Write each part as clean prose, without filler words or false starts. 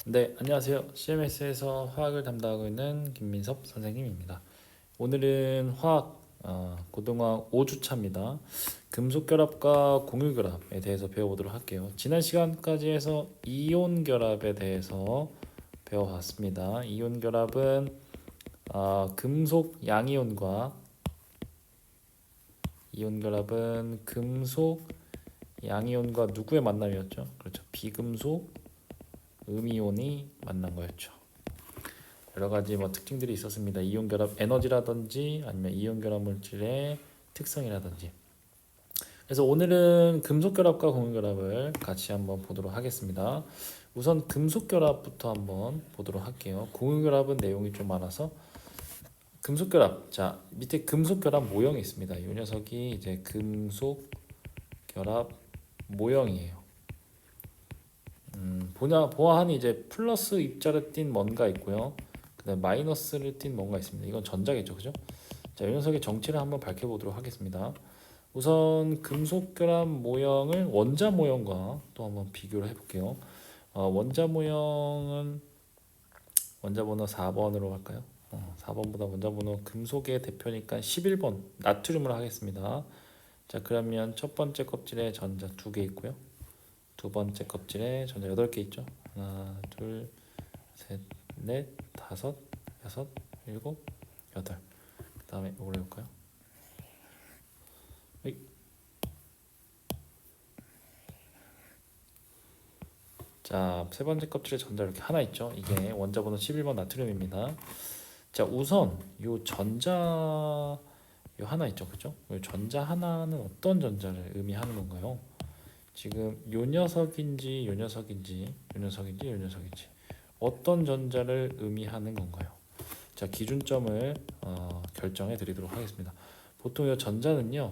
네, 안녕하세요. CMS에서 화학을 담당하고 있는 김민섭 선생님입니다. 오늘은 화학 고등화학 5주차입니다. 금속결합과 공유결합에 대해서 배워보도록 할게요. 지난 시간까지 해서 이온결합에 대해서 배워봤습니다. 이온결합은 금속 양이온과 이온결합은 금속 양이온과 누구의 만남이었죠? 그렇죠. 비금속 음이온이 만난 거였죠. 여러 가지 특징들이 있었습니다. 이온 결합 에너지라든지 아니면 이온 결합 물질의 특성이라든지. 그래서 오늘은 금속 결합과 공유 결합을 같이 한번 보도록 하겠습니다. 우선 금속 결합부터 한번 보도록 할게요. 공유 결합은 내용이 좀 많아서 금속 결합. 자, 밑에 금속 결합 모형이 있습니다. 이 녀석이 이제 금속 결합 모형이에요. 보아하니 이제 플러스 입자를 띤 뭔가 있고요. 그다음 마이너스를 띤 뭔가 있습니다. 이건 전자겠죠, 그죠? 자, 이 녀석의 정체를 한번 밝혀보도록 하겠습니다. 우선 금속 결합 모형을 원자 모형과 또 한번 비교를 해볼게요. 원자 모형은 원자 번호 4번으로 갈까요? 4번보다 원자 번호 금속의 대표니까 11번 나트륨으로 하겠습니다. 자, 그러면 첫 번째 껍질에 전자 2개 있고요. 두 번째 껍질에 전자 8개 있죠. 하나, 둘, 셋, 넷, 다섯, 여섯, 일곱, 여덟. 그 다음에 이걸 해볼까요? 자, 세 번째 껍질에 전자 이렇게 하나 있죠. 이게 원자 번호 11번 나트륨입니다. 자, 우선 요 전자 요 하나 있죠, 그죠? 요 전자 하나는 어떤 전자를 의미하는 건가요? 지금 요 녀석인지 요 녀석인지 요 녀석인지 요 녀석인지 어떤 전자를 의미하는 건가요? 자, 기준점을 결정해 드리도록 하겠습니다. 보통 이 전자는요,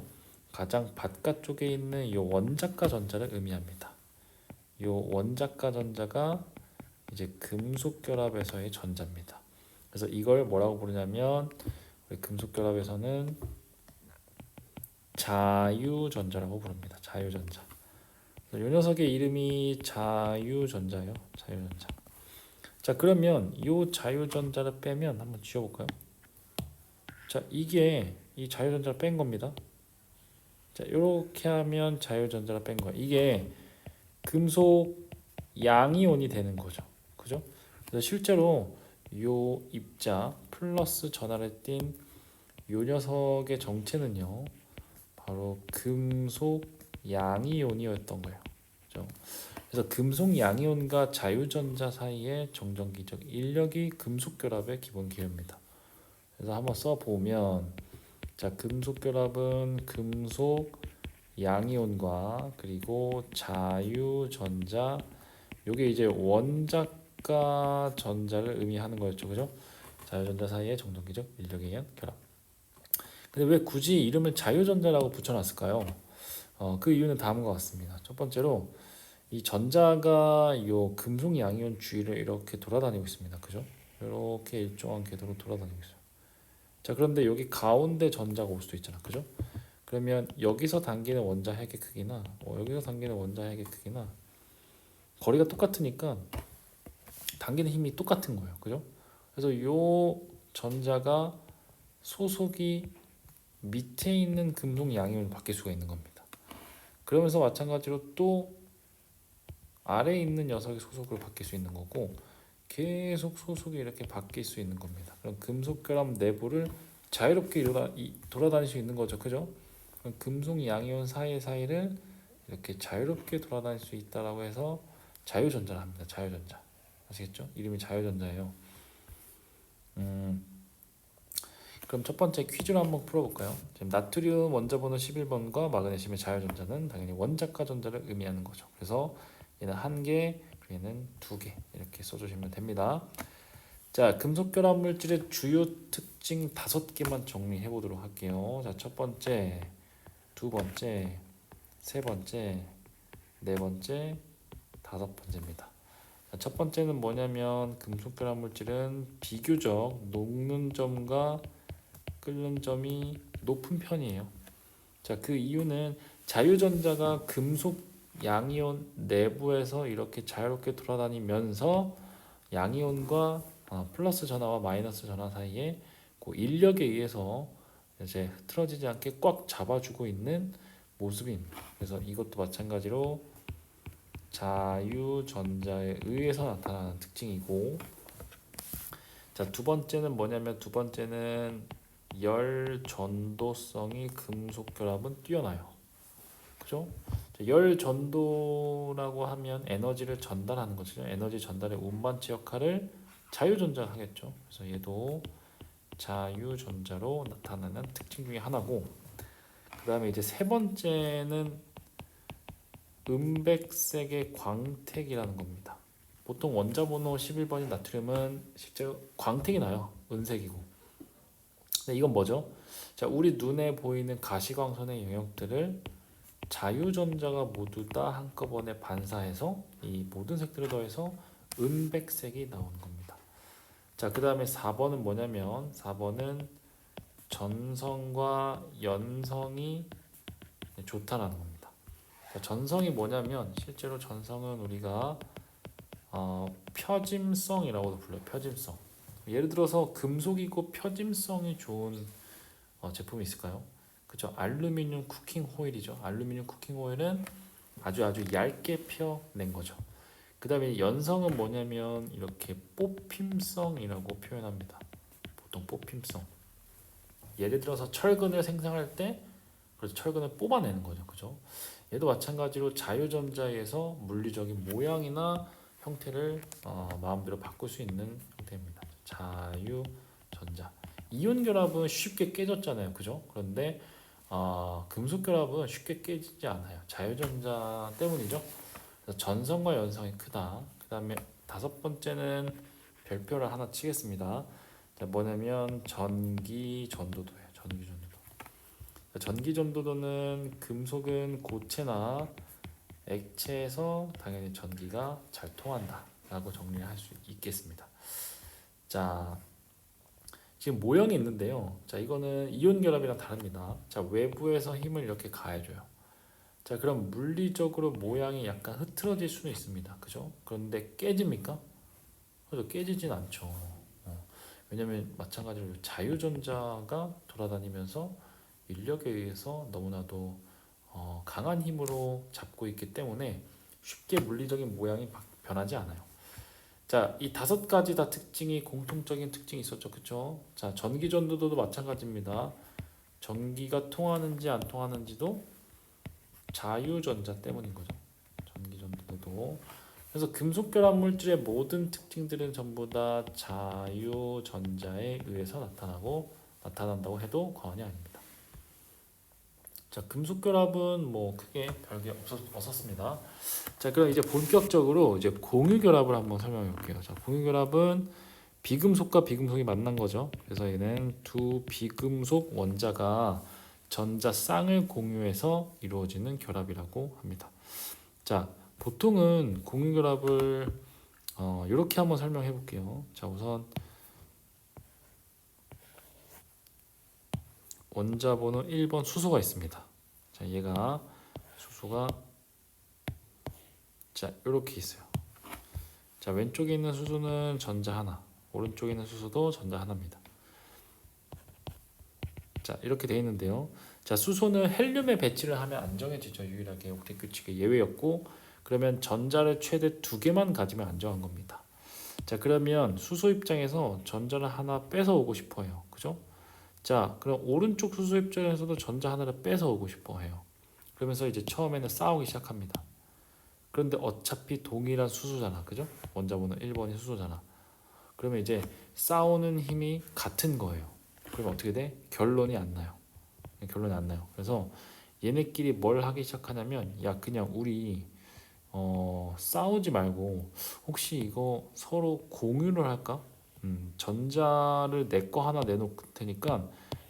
가장 바깥쪽에 있는 이 원자가 전자를 의미합니다. 이 원자가 전자가 이제 금속 결합에서의 전자입니다. 그래서 이걸 뭐라고 부르냐면 우리 금속 결합에서는 자유전자라고 부릅니다. 자유전자. 이 녀석의 이름이 자유전자예요. 자유전자. 자, 그러면 이 자유전자를 빼면 한번 지워볼까요? 자, 이게 이 자유전자를 뺀 겁니다. 자, 이렇게 하면 자유전자를 뺀 거예요. 이게 금속 양이온이 되는 거죠. 그죠? 그래서 실제로 요 입자 플러스 전하를 띤 요 녀석의 정체는요, 바로 금속 양이온이었던 거예요. 그죠? 그래서 금속 양이온과 자유전자 사이의 정전기적 인력이 금속 결합의 기본 기호입니다. 그래서 한번 써보면, 자, 금속 결합은 금속 양이온과 그리고 자유전자, 요게 이제 원자가 전자를 의미하는 거였죠, 그죠? 자유전자 사이의 정전기적 인력에 의한 결합. 근데 왜 굳이 이름을 자유전자라고 붙여놨을까요? 그 이유는 다음과 같습니다. 첫 번째로 이 전자가 요 금속 양이온 주위를 이렇게 돌아다니고 있습니다. 그죠? 이렇게 일정한 궤도로 돌아다니고 있어요. 자, 그런데 여기 가운데 전자가 올 수도 있잖아. 그죠? 그러면 여기서 당기는 원자 핵의 크기나 여기서 당기는 원자 핵의 크기나 거리가 똑같으니까 당기는 힘이 똑같은 거예요. 그죠? 그래서 요 전자가 소속이 밑에 있는 금속 양이온으로 바뀔 수가 있는 겁니다. 그러면서 마찬가지로 또 아래에 있는 녀석의 소속으로 바뀔 수 있는 거고 계속 소속이 이렇게 바뀔 수 있는 겁니다. 그럼 금속 결합 내부를 자유롭게 돌아다닐 수 있는 거죠. 그죠? 그럼 금속 양이온 사이를 이렇게 자유롭게 돌아다닐 수 있다라고 해서 자유전자를 합니다. 자유전자. 아시겠죠? 이름이 자유전자예요. 그럼 첫 번째 퀴즈를 한번 풀어볼까요? 지금 나트륨 원자 번호 11번과 마그네슘의 자유전자는 당연히 원자가 전자를 의미하는 거죠. 그래서 얘는 1개, 얘는 2개 이렇게 써주시면 됩니다. 자, 금속 결합 물질의 주요 특징 5개만 정리해 보도록 할게요. 자, 첫 번째, 두 번째, 세 번째, 네 번째, 다섯 번째입니다. 자, 첫 번째는 뭐냐면 금속 결합 물질은 비교적 녹는 점과 끓는 점이 높은 편이에요. 자, 그 이유는 자유전자가 금속 양이온 내부에서 이렇게 자유롭게 돌아다니면서 양이온과 플러스 전하와 마이너스 전하 사이에 그 인력에 의해서 이제 흐트러지지 않게 꽉 잡아주고 있는 모습입니다. 그래서 이것도 마찬가지로 자유전자에 의해서 나타나는 특징이고, 자, 두 번째는 뭐냐면 두 번째는 열 전도성이 금속 결합은 뛰어나요. 그죠? 열 전도라고 하면 에너지를 전달하는 거죠. 에너지 전달의 운반체 역할을 자유전자가 하겠죠. 그래서 얘도 자유전자로 나타나는 특징 중에 하나고, 그 다음에 이제 세 번째는 음백색의 광택이라는 겁니다. 보통 원자번호 11번인 나트륨은 실제로 광택이 나요. 은색이고. 근데 이건 뭐죠? 자, 우리 눈에 보이는 가시광선의 영역들을 자유전자가 모두 다 한꺼번에 반사해서 이 모든 색들을 더해서 은백색이 나오는 겁니다. 자, 그 다음에 4번은 뭐냐면 4번은 전성과 연성이 좋다라는 겁니다. 자, 전성이 뭐냐면 실제로 전성은 우리가 표짐성이라고도 불러요. 표짐성. 예를 들어서 금속이고 표짐성이 좋은 제품이 있을까요? 그죠? 알루미늄 쿠킹 호일이죠. 알루미늄 쿠킹 호일은 아주 얇게 펴낸 거죠. 그 다음에 연성은 뭐냐면 이렇게 뽑힘성이라고 표현합니다. 보통 뽑힘성. 예를 들어서 철근을 생산할 때 그래서 철근을 뽑아내는 거죠. 그죠? 얘도 마찬가지로 자유전자에서 물리적인 모양이나 형태를 마음대로 바꿀 수 있는 형태입니다. 자유전자. 이온 결합은 쉽게 깨졌잖아요. 그죠? 그런데 금속 결합은 쉽게 깨지지 않아요. 자유전자 때문이죠. 그래서 전성과 연성이 크다. 그 다음에 다섯 번째는 별표를 하나 치겠습니다. 자, 뭐냐면 전기 전도도예요. 전기 전도도. 전기 전도도는 금속은 고체나 액체에서 당연히 전기가 잘 통한다 라고 정리할 수 있겠습니다. 자, 지금 모형이 있는데요. 자, 이거는 이온 결합이랑 다릅니다. 자, 외부에서 힘을 이렇게 가해줘요. 자, 그럼 물리적으로 모양이 약간 흐트러질 수는 있습니다. 그죠? 그런데 깨집니까? 그래서 깨지진 않죠. 왜냐면 마찬가지로 자유전자가 돌아다니면서 인력에 의해서 너무나도 강한 힘으로 잡고 있기 때문에 쉽게 물리적인 모양이 변하지 않아요. 자, 이 다섯 가지 다 특징이 공통적인 특징이 있었죠. 그쵸? 자, 전기 전도도 마찬가지입니다. 전기가 통하는지 안 통하는지도 자유전자 때문인 거죠. 전기 전도도. 그래서 금속 결합 물질의 모든 특징들은 전부 다 자유전자에 의해서 나타난다고 해도 과언이 아닙니다. 자, 금속 결합은 뭐 크게 별게 없었습니다. 자, 그럼 이제 본격적으로 이제 공유 결합을 한번 설명해 볼게요. 자, 공유 결합은 비금속과 비금속이 만난 거죠. 그래서 얘는 두 비금속 원자가 전자 쌍을 공유해서 이루어지는 결합이라고 합니다. 자, 보통은 공유 결합을 이렇게 한번 설명해 볼게요. 자, 우선 원자 번호 1번 수소가 있습니다. 자, 얘가 수소가 자, 이렇게 있어요. 자, 왼쪽에 있는 수소는 전자 하나, 오른쪽에 있는 수소도 전자 하나입니다. 자, 이렇게 돼 있는데요. 자, 수소는 헬륨에 배치를 하면 안정해지죠. 유일하게 옥텟 규칙의 예외였고, 그러면 전자를 최대 2개만 가지면 안정한 겁니다. 자, 그러면 수소 입장에서 전자를 하나 뺏어 오고 싶어 해요. 그죠? 자, 그럼 오른쪽 수소 입장에서도 전자 하나를 뺏어 오고 싶어 해요. 그러면서 이제 처음에는 싸우기 시작합니다. 그런데 어차피 동일한 수소잖아. 그죠? 원자 번호 1번이 수소잖아. 그러면 이제 싸우는 힘이 같은 거예요. 그러면 어떻게 돼? 결론이 안 나요. 그래서 얘네끼리 뭘 하기 시작하냐면, 야, 그냥 우리 싸우지 말고 혹시 이거 서로 공유를 할까? 전자를 내 거 하나 내놓을 테니까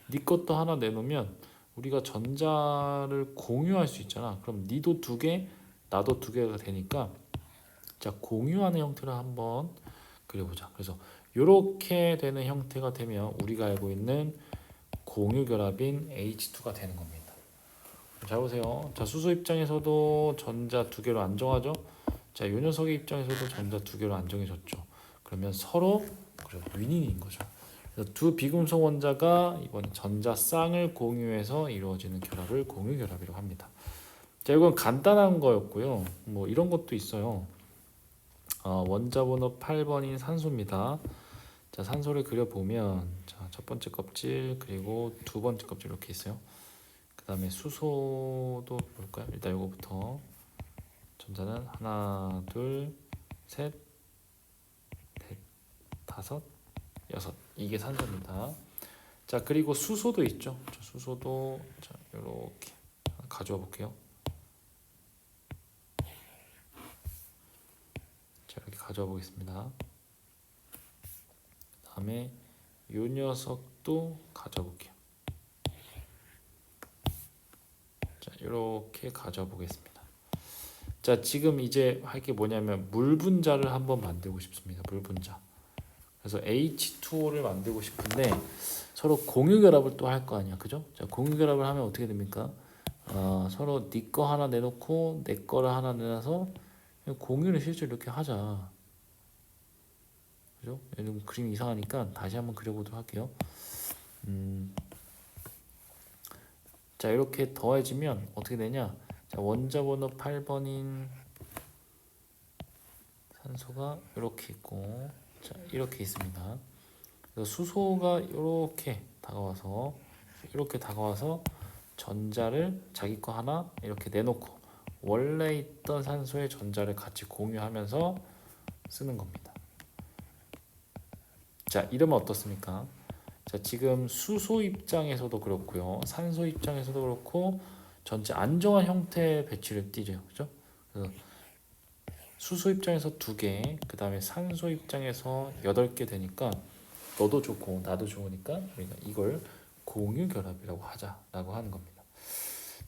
네 것도 하나 내놓으면 우리가 전자를 공유할 수 있잖아. 그럼 니도 2개, 나도 2개가 되니까 자, 공유하는 형태를 한번 그려보자. 그래서 이렇게 되는 형태가 되면 우리가 알고 있는 공유 결합인 H2가 되는 겁니다. 잘 보세요. 자, 수소 입장에서도 전자 2개로 안정하죠. 자, 요 녀석의 입장에서도 전자 2개로 안정해졌죠. 그러면 서로 윈윈인 거죠. 그래서 두 비금속 원자가 이번 전자 쌍을 공유해서 이루어지는 결합을 공유 결합이라고 합니다. 자, 이건 간단한 거였고요. 뭐 이런 것도 있어요. 원자 번호 8번인 산소입니다. 자, 산소를 그려보면 자, 첫 번째 껍질 그리고 두 번째 껍질 이렇게 있어요. 그 다음에 수소도 볼까요? 일단 이거부터 전자는 하나, 둘, 셋, 넷, 다섯, 여섯. 이게 산소입니다. 자, 그리고 수소도 있죠. 자, 수소도 자, 이렇게 가져와 볼게요. 자, 이렇게 가져와 보겠습니다. 다음에 이 녀석도 가져와 볼게요. 자, 이렇게 가져와 보겠습니다. 자, 지금 이제 할 게 뭐냐면 물 분자를 한번 만들고 싶습니다. 물 분자. 그래서 H2O를 만들고 싶은데 서로 공유 결합을 또 할 거 아니야, 그죠? 자, 공유 결합을 하면 어떻게 됩니까? 서로 네 거 하나 내놓고 내 거를 하나 내놔서 공유를 실제로 이렇게 하자, 그죠? 좀 그림이 이상하니까 다시 한번 그려보도록 할게요. 자, 이렇게 더해지면 어떻게 되냐? 자, 원자 번호 8번인 산소가 이렇게 있고, 자, 이렇게 있습니다. 그래서 수소가 이렇게 다가와서 전자를 자기 거 하나 이렇게 내놓고 원래 있던 산소의 전자를 같이 공유하면서 쓰는 겁니다. 자, 이러면 어떻습니까? 자, 지금 수소 입장에서도 그렇고요, 산소 입장에서도 그렇고 전체 안정한 형태의 배치를 띠죠, 그죠? 그래서 수소 입장에서 2개, 그 다음에 산소 입장에서 8개 되니까 너도 좋고 나도 좋으니까 우리가 이걸 공유 결합이라고 하자라고 하는 겁니다.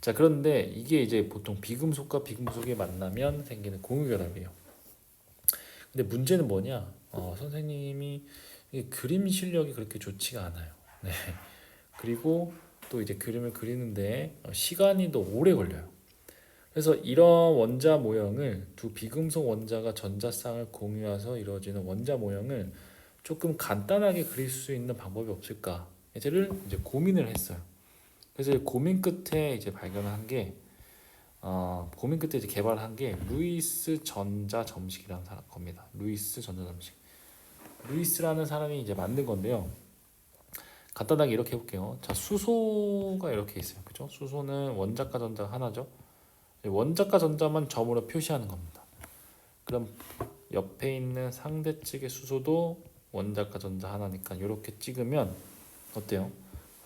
자, 그런데 이게 이제 보통 비금속과 비금속이 만나면 생기는 공유 결합이에요. 근데 문제는 뭐냐? 선생님이 그림 실력이 그렇게 좋지가 않아요. 네. 그리고 또 이제 그림을 그리는데 시간이 더 오래 걸려요. 그래서 이런 원자 모형을 두 비금속 원자가 전자쌍을 공유해서 이루어지는 원자 모형을 조금 간단하게 그릴 수 있는 방법이 없을까?를 이제 고민을 했어요. 그래서 고민 끝에 이제 발견한 게 고민 끝에 이제 개발한 게 루이스 전자 점식이라는 겁니다. 루이스 전자 점식. 루이스라는 사람이 이제 만든 건데요. 간단하게 이렇게 해볼게요. 자, 수소가 이렇게 있어요. 그죠? 수소는 원자과 전자가 하나죠. 원자과 전자만 점으로 표시하는 겁니다. 그럼 옆에 있는 상대 측의 수소도 원자과 전자 하나니까 이렇게 찍으면 어때요?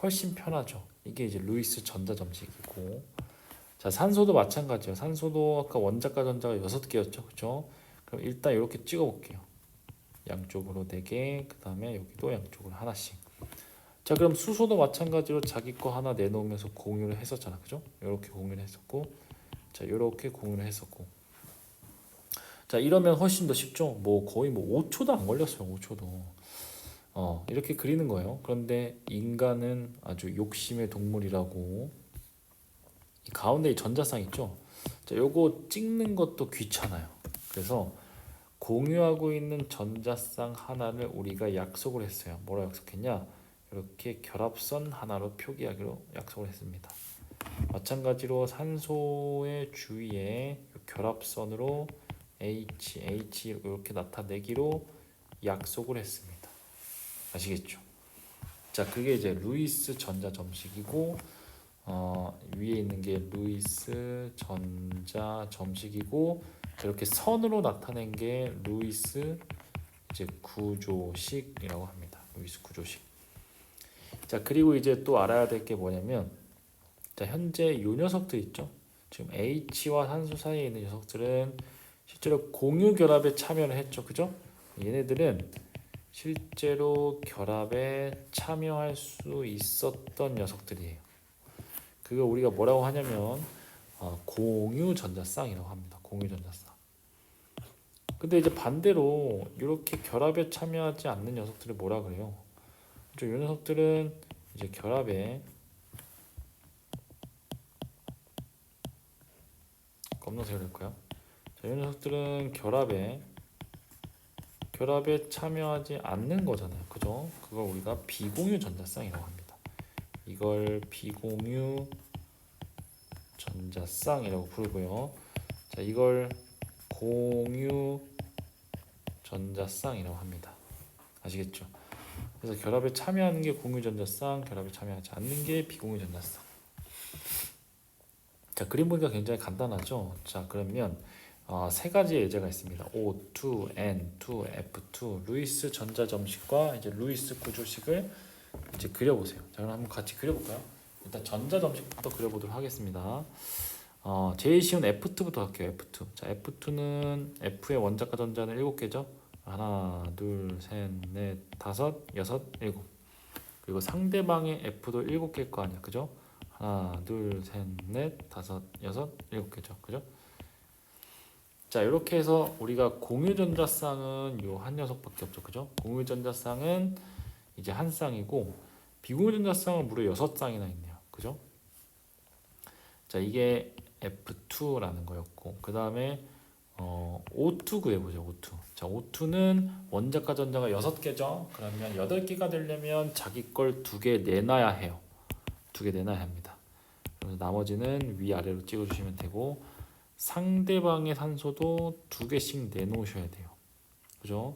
훨씬 편하죠. 이게 이제 루이스 전자 점식이고, 자, 산소도 마찬가지예요. 산소도 아까 원자과 전자가 6개였죠, 그렇죠? 그럼 일단 이렇게 찍어 볼게요. 양쪽으로 4개, 그 다음에 여기도 양쪽으로 하나씩. 자, 그럼 수소도 마찬가지로 자기 거 하나 내놓으면서 공유를 했었잖아, 그죠? 이렇게 공유를 했었고, 자, 이렇게 공유를 했었고. 자, 이러면 훨씬 더 쉽죠? 뭐 거의 뭐 5초도 안 걸렸어요. 5초도. 이렇게 그리는 거예요. 그런데 인간은 아주 욕심의 동물이라고, 이 가운데 이 전자쌍 있죠? 자, 요거 찍는 것도 귀찮아요. 그래서 공유하고 있는 전자쌍 하나를 우리가 약속을 했어요. 뭐라 약속했냐? 이렇게 결합선 하나로 표기하기로 약속을 했습니다. 마찬가지로 산소의 주위에 결합선으로 H 이렇게 나타내기로 약속을 했습니다. 아시겠죠? 자, 그게 이제 루이스 전자 점식이고, 위에 있는 게 루이스 전자 점식이고, 이렇게 선으로 나타낸 게 루이스 이제 구조식이라고 합니다. 루이스 구조식. 자, 그리고 이제 또 알아야 될 게 뭐냐면, 자, 현재 요 녀석들 있죠? 지금 H와 산소 사이에 있는 녀석들은 실제로 공유 결합에 참여를 했죠, 그죠? 얘네들은 실제로 결합에 참여할 수 있었던 녀석들이에요. 그거 우리가 뭐라고 하냐면 공유 전자쌍이라고 합니다. 공유 전자쌍. 근데 이제 반대로 이렇게 결합에 참여하지 않는 녀석들을 뭐라 그래요? 이 녀석들은 이제 결합에 검정색을 할까요? 자, 이 녀석들은 결합에 결합에 참여하지 않는 거잖아요. 그죠? 그걸 우리가 비공유 전자쌍이라고 합니다. 이걸 비공유 전자쌍이라고 부르고요. 자, 이걸 공유 전자쌍이라고 합니다. 아시겠죠? 그래서 결합에 참여하는 게 공유 전자쌍, 결합에 참여하지 않는 게 비공유 전자쌍. 자, 그림 보니까 굉장히 간단하죠? 자, 그러면 세 가지의 예제가 있습니다. O2, N2, F2, 루이스 전자점식과 이제 루이스 구조식을 이제 그려보세요. 자, 그럼 한번 같이 그려볼까요? 일단 전자점식부터 그려보도록 하겠습니다. 제일 쉬운 F2부터 할게요. F2. 자, F2는 F의 원자과 전자는 7개죠. 하나, 둘, 셋, 넷, 다섯, 여섯, 일곱. 그리고 상대방의 F도 7개일 거 아니야, 그죠? 하나, 둘, 셋, 넷, 다섯, 여섯, 7개죠, 그죠? 자, 이렇게 해서 우리가 공유 전자쌍은 요 한 녀석밖에 없죠, 그죠? 공유 전자쌍은 이제 한 쌍이고 비공유 전자쌍은 무려 6쌍이나 있네요, 그죠? 자, 이게 F2라는 거였고, 그 다음에 O2 구해보죠. O2. 자, O2는 원자과 전자가 6개죠. 그러면 8개가 되려면 자기 걸 2개 내놔야 해요. 2개 내놔야 합니다. 그래서 나머지는 위아래로 찍어주시면 되고, 상대방의 산소도 2개씩 내놓으셔야 돼요. 그죠?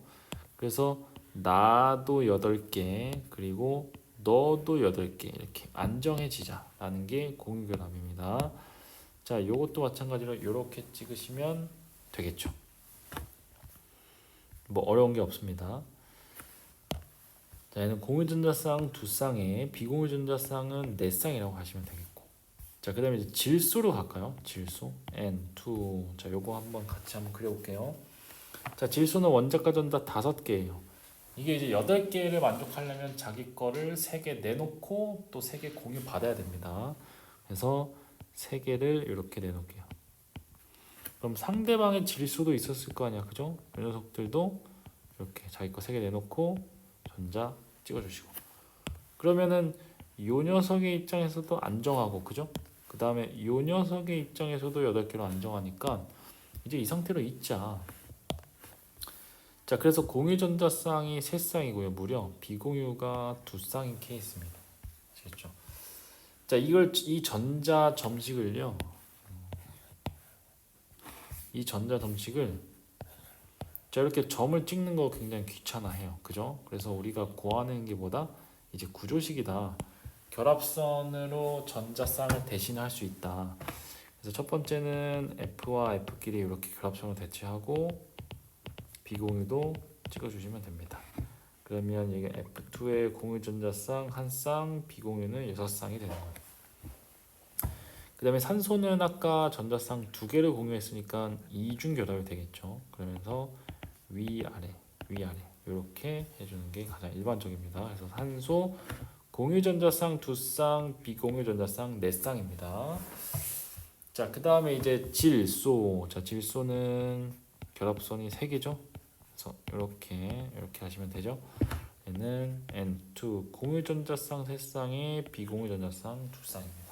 그래서 나도 8개, 그리고 너도 8개 이렇게 안정해지자라는 게 공유결합입니다. 자, 이것도 마찬가지로 이렇게 찍으시면 되겠죠. 뭐 어려운 게 없습니다. 자, 얘는 공유전자쌍 2쌍에 비공유전자쌍은 4쌍이라고 하시면 되겠고. 자, 그 다음에 이제 질소로 갈까요? 질소 N2. 자, 요거 한번 같이 한번 그려볼게요. 자, 질소는 원자과 전자 5개예요. 이게 이제 8개를 만족하려면 자기 거를 3개 내놓고 또 3개 공유 받아야 됩니다. 그래서 3개를 이렇게 내놓을게요. 그럼 상대방의 질소도 있었을 거 아니야, 그죠? 이 녀석들도 이렇게 자기 거 3개 내놓고 전자 찍어주시고. 그러면은 이 녀석의 입장에서도 안정하고, 그죠? 그 다음에 이 녀석의 입장에서도 8개로 안정하니까 이제 이 상태로 있자. 자, 그래서 공유 전자쌍이 3쌍이고요. 무려 비공유가 2쌍인 케이스입니다. 아시겠죠? 자, 이 전자 점식을요. 이 전자 점식을 자, 이렇게 점을 찍는 거 굉장히 귀찮아해요. 그죠? 그래서 우리가 구하는 게 뭐다? 이제 구조식이다. 결합선으로 전자쌍을 대신할 수 있다. 그래서 첫 번째는 F와 F끼리 이렇게 결합선을 대체하고 비공유도 찍어주시면 됩니다. 그러면 이게 F2의 공유 전자쌍 1쌍, 비공유는 6쌍이 되는 거예요. 그 다음에 산소는 아까 전자쌍 2개를 공유했으니까 이중 결합이 되겠죠. 그러면서 위아래 이렇게 해주는 게 가장 일반적입니다. 그래서 산소 공유 전자쌍 2쌍, 비공유 전자쌍 4쌍입니다. 자, 그 다음에 이제 질소. 자, 질소는 결합선이 3개죠. 그래서 이렇게 하시면 되죠. 얘는 N2 공유 전자쌍 3쌍에 비공유 전자쌍 2쌍입니다.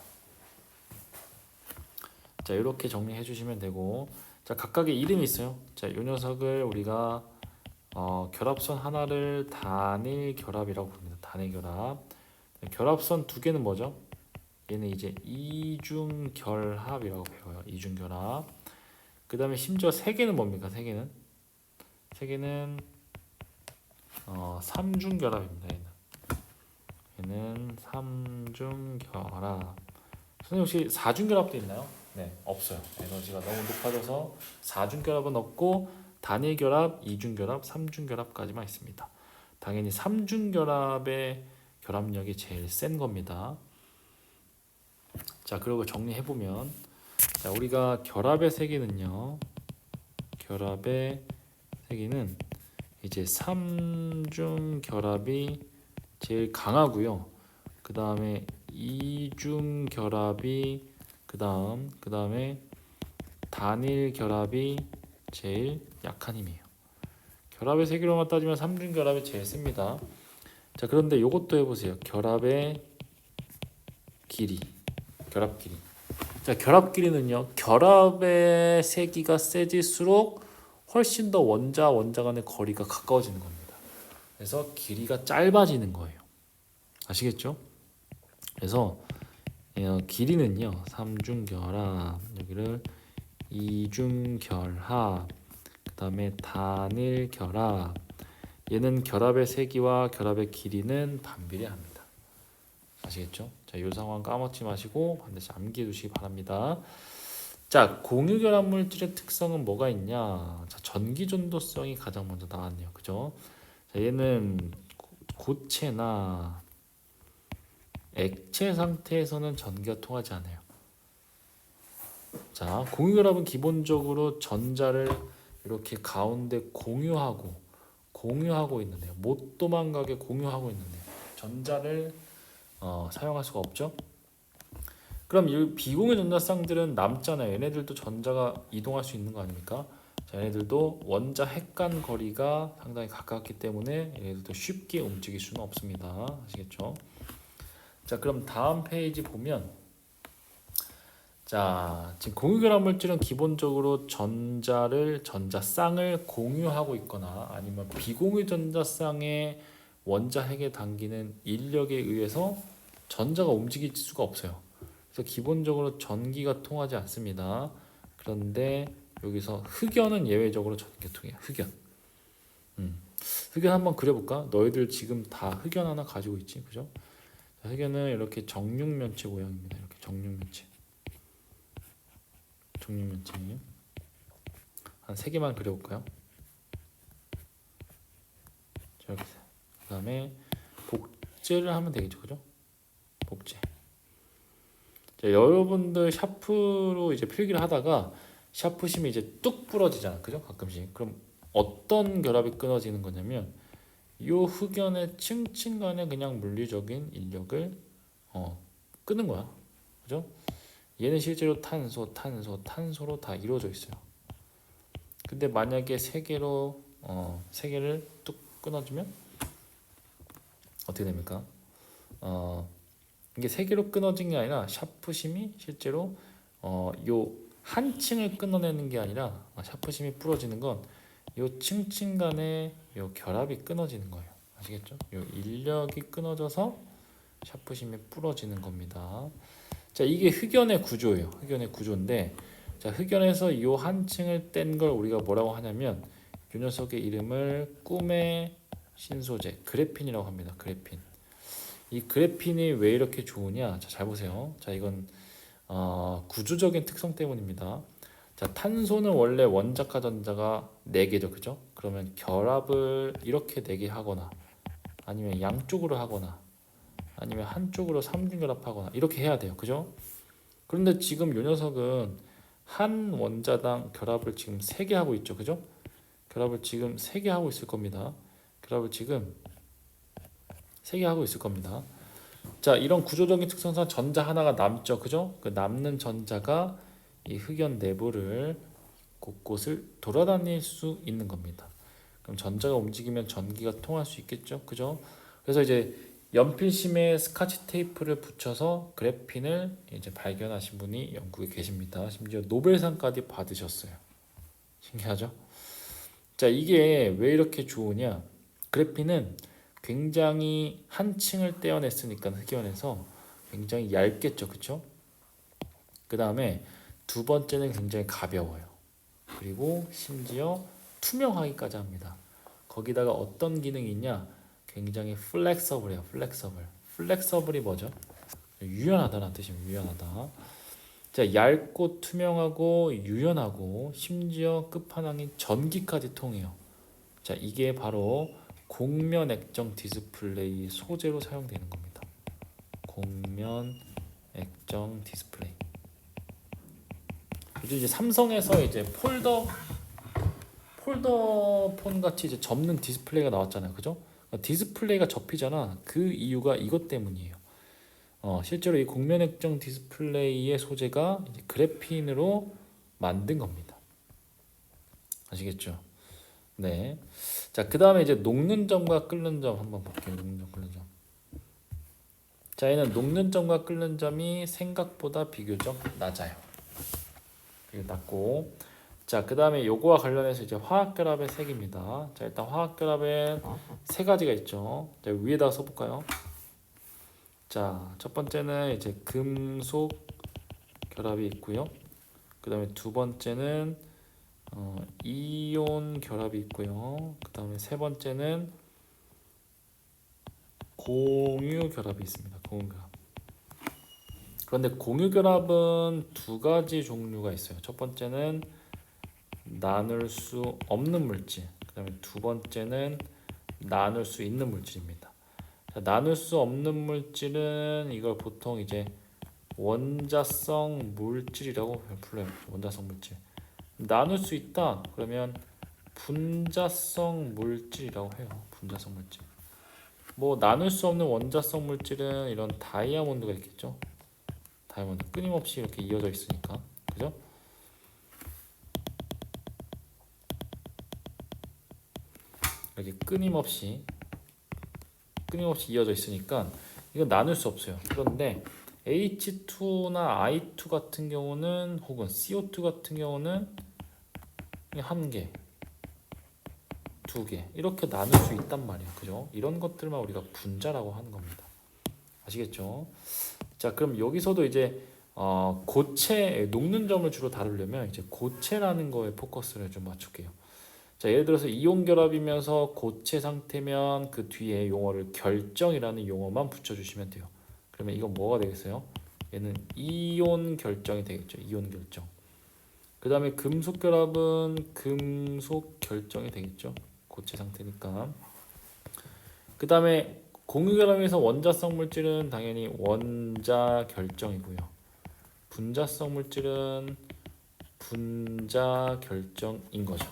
자, 이렇게 정리해 주시면 되고, 자, 각각의 이름이 있어요. 자, 이 녀석을 우리가 결합선 하나를 단일 결합이라고 부릅니다. 단일 결합. 결합선 2개는 뭐죠? 얘는 이제 이중 결합이라고 배워요. 이중 결합. 그 다음에 심지어 3개는 뭡니까? 3개는 3중 결합입니다. 얘는 3중 결합. 선생님 혹시 4중 결합도 있나요? 네, 없어요. 에너지가 너무 높아져서 4중 결합은 없고 단일 결합, 2중 결합, 3중 결합까지만 있습니다. 당연히 3중 결합의 결합력이 제일 센 겁니다. 자, 그리고 정리해 보면, 자, 우리가 결합의 세기는요. 결합의 세기는 이제 3중 결합이 제일 강하고요. 그 다음에 2중 결합이 그 다음에 단일 결합이 제일 약한 힘이에요. 결합의 세기로만 따지면 3중 결합이 제일 셉니다. 자, 그런데 이것도 해보세요. 결합의 길이. 자, 결합 길이는요. 결합의 세기가 세질수록 훨씬 더 원자 간의 거리가 가까워지는 겁니다. 그래서 길이가 짧아지는 거예요. 아시겠죠? 그래서 길이는요, 삼중결합, 여기를 이중결합, 그 다음에 단일결합. 얘는 결합의 세기와 결합의 길이는 반비례합니다. 아시겠죠? 자, 이 상황 까먹지 마시고 반드시 암기해 두시기 바랍니다. 자, 공유결합 물질의 특성은 뭐가 있냐? 자, 전기전도성이 가장 먼저 나왔네요. 그죠? 자, 얘는 고체나 액체 상태에서는 전기가 통하지 않아요. 자, 공유결합은 기본적으로 전자를 이렇게 가운데 공유하고 있는데요. 못 도망가게 공유하고 있는데요. 전자를 사용할 수가 없죠. 그럼 이 비공유 전자쌍들은 남잖아요. 얘네들도 전자가 이동할 수 있는 거 아닙니까? 자, 얘네들도 원자 핵 간 거리가 상당히 가깝기 때문에 얘네들도 쉽게 움직일 수는 없습니다. 아시겠죠? 자, 그럼 다음 페이지 보면, 자, 지금 공유결합 물질은 기본적으로 전자쌍을 공유하고 있거나 아니면 비공유 전자쌍의 원자 핵에 당기는 인력에 의해서 전자가 움직일 수가 없어요. 그래서 기본적으로 전기가 통하지 않습니다. 그런데 여기서 흑연은 예외적으로 전기가 통해요. 흑연. 흑연 한번 그려볼까? 너희들 지금 다 흑연 하나 가지고 있지, 그죠? 흑연은 이렇게 정육면체 모양입니다. 이렇게 정육면체 한 3개만 그려볼까요? 자, 이렇게. 그 다음에 복제를 하면 되겠죠, 그죠? 복제. 자, 여러분들 샤프로 이제 필기를 하다가 샤프심이 이제 뚝 부러지잖아, 그죠? 가끔씩. 그럼 어떤 결합이 끊어지는 거냐면 요 흑연의 층층 간의 그냥 물리적인 인력을 끄는 거야, 그죠? 얘는 실제로 탄소로 다 이루어져 있어요. 근데 만약에 세 개를 뚝 끊어주면 어떻게 됩니까? 이게 세 개로 끊어진 게 아니라 샤프심이 실제로 요 한 층을 끊어내는 게 아니라 샤프심이 부러지는 건 요 층층 간의 요 결합이 끊어지는 거예요. 아시겠죠? 요 인력이 끊어져서 샤프심이 부러지는 겁니다. 자, 이게 흑연의 구조예요. 흑연의 구조인데, 자, 흑연에서 이 한 층을 뗀 걸 우리가 뭐라고 하냐면 이 녀석의 이름을 꿈의 신소재 그래핀이라고 합니다. 그래핀. 이 그래핀이 왜 이렇게 좋으냐? 자, 잘 보세요. 자, 이건 구조적인 특성 때문입니다. 자, 탄소는 원래 원자과 전자가 4개죠, 그죠? 그러면 결합을 이렇게 4개 하거나 아니면 양쪽으로 하거나 아니면 한쪽으로 삼중결합하거나 이렇게 해야 돼요, 그죠? 그런데 지금 이 녀석은 한 원자당 결합을 지금 3개 하고 있죠, 그죠? 결합을 지금 3개 하고 있을 겁니다. 결합을 지금 3개 하고 있을 겁니다. 자, 이런 구조적인 특성상 전자 하나가 남죠, 그죠? 그 남는 전자가 이 흑연 내부를 곳곳을 돌아다닐 수 있는 겁니다. 그럼 전자가 움직이면 전기가 통할 수 있겠죠, 그죠? 그래서 이제 연필심에 스카치 테이프를 붙여서 그래핀을 이제 발견하신 분이 영국에 계십니다. 심지어 노벨상까지 받으셨어요. 신기하죠? 자, 이게 왜 이렇게 좋으냐? 그래핀은 굉장히 한 층을 떼어냈으니까 흑연에서 굉장히 얇겠죠, 그렇죠? 그 다음에 두 번째는 굉장히 가벼워요. 그리고 심지어 투명하기까지 합니다. 거기다가 어떤 기능이 있냐? 굉장히 플렉서블해요. 플렉서블이 뭐죠? 유연하다는 뜻입니다. 유연하다. 자, 얇고 투명하고 유연하고 심지어 끝판왕인 전기까지 통해요. 자, 이게 바로 곡면 액정 디스플레이 소재로 사용되는 겁니다. 곡면 액정 디스플레이. 요즘 이제 삼성에서 이제 폴더폰 같이 이제 접는 디스플레이가 나왔잖아요, 그죠? 디스플레이가 접히잖아. 그 이유가 이것 때문이에요. 실제로 이 곡면 액정 디스플레이의 소재가 이제 그래핀으로 만든 겁니다. 아시겠죠? 네. 자, 그 다음에 이제 녹는 점과 끓는 점 한번 볼게요. 녹는 점, 끓는 점. 자, 얘는 녹는 점과 끓는 점이 생각보다 비교적 낮아요. 비교적 낮고, 자, 그 다음에 요거와 관련해서 이제 화학결합의 색입니다. 자, 일단 화학결합엔 세 가지가 있죠. 자, 위에다가 써볼까요? 자, 첫 번째는 이제 금속 결합이 있고요. 그 다음에 두 번째는 이온 결합이 있고요. 그 다음에 세 번째는 공유 결합이 있습니다. 공유 결합. 그런데 공유 결합은 두 가지 종류가 있어요. 첫 번째는 나눌 수 없는 물질, 그 다음에 두 번째는 나눌 수 있는 물질입니다. 자, 나눌 수 없는 물질은 이걸 보통 이제 원자성 물질이라고 불러요. 원자성 물질. 나눌 수 있다 그러면 분자성 물질이라고 해요. 분자성 물질. 뭐 나눌 수 없는 원자성 물질은 이런 다이아몬드가 있겠죠. 다이아몬드 끊임없이 이렇게 이어져 있으니까, 그죠? 이렇게 끊임없이 이어져 있으니까 이건 나눌 수 없어요. 그런데 H2나 I2 같은 경우는 혹은 CO2 같은 경우는 한 개, 두 개 이렇게 나눌 수 있단 말이에요. 그죠? 이런 것들만 우리가 분자라고 하는 겁니다. 아시겠죠? 자, 그럼 여기서도 이제 고체 녹는 점을 주로 다루려면 이제 고체라는 거에 포커스를 좀 맞출게요. 자, 예를 들어서 이온 결합이면서 고체 상태면 그 뒤에 용어를 결정이라는 용어만 붙여주시면 돼요. 그러면 이건 뭐가 되겠어요? 얘는 이온 결정이 되겠죠. 이온 결정. 그 다음에 금속 결합은 금속 결정이 되겠죠. 고체 상태니까. 그 다음에 공유 결합에서 원자성 물질은 당연히 원자 결정이고요. 분자성 물질은 분자 결정인 거죠.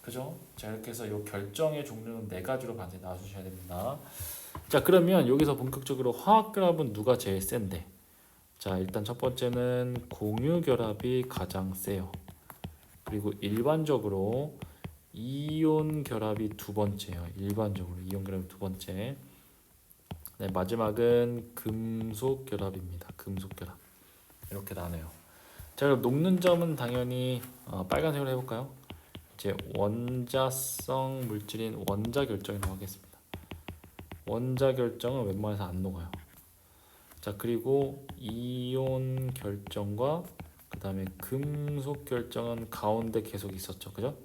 그죠? 자, 이렇게 해서 이 결정의 종류는 네 가지로 반드시 나눠주셔야 됩니다. 자, 그러면 여기서 본격적으로 화학 결합은 누가 제일 센데? 자, 일단 첫 번째는 공유 결합이 가장 세요. 그리고 일반적으로 이온 결합이 두 번째예요. 일반적으로 이온 결합이 두 번째. 네, 마지막은 금속 결합입니다. 금속 결합. 이렇게 나눠요. 자, 그럼 녹는 점은 당연히 빨간색으로 해볼까요? 이제 원자성 물질인 원자 결정이라고 하겠습니다. 원자 결정은 웬만해서 안 녹아요. 자, 그리고 이온 결정과 그 다음에 금속 결정은 가운데 계속 있었죠. 그죠?